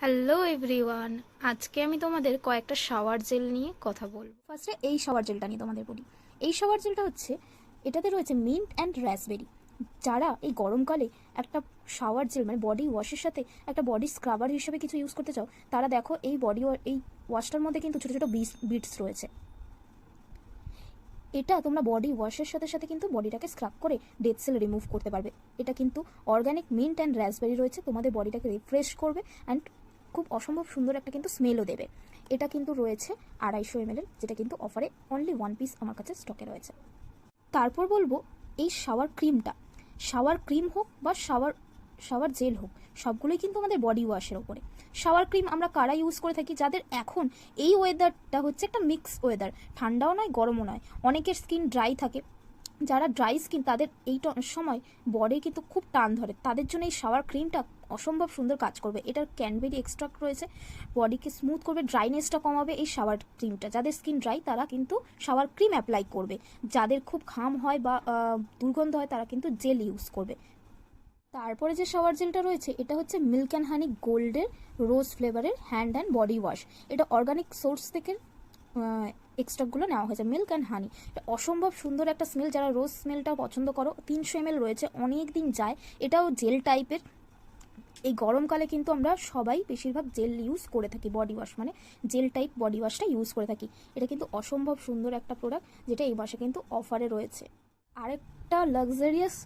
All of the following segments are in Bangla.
হ্যালো এভরিওয়ান, আজকে আমি তোমাদের কয়েকটা শাওয়ার জেল নিয়ে কথা বলবো। ফার্স্টে এই শাওয়ার জেলটা নিয়ে তোমাদের বলি। এই শাওয়ার জেলটা হচ্ছে, এটাতে রয়েছে মিন্ট অ্যান্ড রাসবেরি। যারা এই গরমকালে একটা শাওয়ার জেল মানে বডি ওয়াশের সাথে একটা বডি স্ক্রাবার হিসেবে কিছু ইউজ করতে চাও, তারা দেখো এই এই ওয়াশটার মধ্যে কিন্তু ছোটো ছোটো বিটস রয়েছে। এটা তোমরা বডি ওয়াশের সাথে সাথে কিন্তু বডিটাকে স্ক্রাব করে ডেড সেল রিমুভ করতে পারবে। এটা কিন্তু অর্গানিক মিন্ট অ্যান্ড রাসবেরি রয়েছে, তোমাদের বডিটাকে রিফ্রেশ করবে অ্যান্ড খুব অসম্ভব সুন্দর একটা কিন্তু স্মেলও দেবে। এটা কিন্তু রয়েছে 250 ml, যেটা কিন্তু অফারে অনলি 1 পিস আমার কাছে স্টকে রয়েছে। তারপর বলবো এই শাওয়ার ক্রিমটা। শাওয়ার ক্রিম হোক বা শাওয়ার জেল হোক, সবগুলোই কিন্তু আমাদের বডি ওয়াশের ওপরে। শাওয়ার ক্রিম আমরা কারা ইউজ করে থাকি? যাদের এখন এই ওয়েদারটা হচ্ছে একটা মিক্স ওয়েদার, ঠান্ডাও নয় গরমও নয়, অনেকের স্কিন ড্রাই থাকে। যারা ড্রাই স্কিন তাদের এই সময় বডি কিন্তু খুব টান ধরে, তাদের জন্য এই শাওয়ার ক্রিমটা অসম্ভব সুন্দর কাজ করবে। এটার ক্যানবেরি এক্সট্রাক্ট রয়েছে, বডিকে স্মুথ করবে, ড্রাইনেসটা কমাবে এই শাওয়ার ক্রিমটা। যাদের স্কিন ড্রাই তারা কিন্তু শাওয়ার ক্রিম অ্যাপ্লাই করবে, যাদের খুব ঘাম হয় বা দুর্গন্ধ হয় তারা কিন্তু জেল ইউজ করবে। তারপরে যে শাওয়ার জেলটা রয়েছে এটা হচ্ছে মিল্ক অ্যান্ড হানি গোল্ডের রোজ ফ্লেভারের হ্যান্ড অ্যান্ড বডি ওয়াশ। এটা অর্গানিক সোর্স থেকে এক্সট্রাক্টগুলো নেওয়া হয়েছে, মিল্ক অ্যান্ড হানি। এটা অসম্ভব সুন্দর একটা স্মেল, যারা রোজ স্মেলটাও পছন্দ করো। 300 ml রয়েছে, অনেক দিন যায়। এটাও জেল টাইপের। এই গরমকালে কিন্তু আমরা সবাই বেশিরভাগ জেল ইউজ করে থাকি, বডি ওয়াশ মানে জেল টাইপ বডি ওয়াশটা ইউজ করে থাকি। এটা কিন্তু অসম্ভব সুন্দর একটা প্রোডাক্ট, যেটা এই মাসে কিন্তু অফারে রয়েছে। আরেকটা লাক্সারিয়াস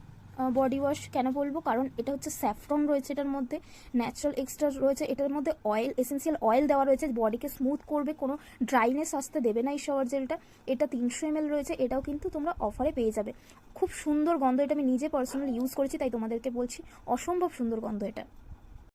বডি ওয়াশ কেন বলবো, কারণ এটা হচ্ছে স্যাফরন রয়েছে এটার মধ্যে, ন্যাচারাল এক্সট্রা রয়েছে, এটার মধ্যে অয়েল, এসেন্সিয়াল অয়েল দেওয়া রয়েছে, বডিকে স্মুথ করবে, কোনো ড্রাইনেস আসতে দেবে না এই শাওয়ার জেলটা। এটা 300 ml রয়েছে, এটাও কিন্তু তোমরা অফারে পেয়ে যাবে। খুব সুন্দর গন্ধ, এটা আমি নিজে পার্সোনালি ইউজ করেছি তাই তোমাদেরকে বলছি, অসম্ভব সুন্দর গন্ধ এটা।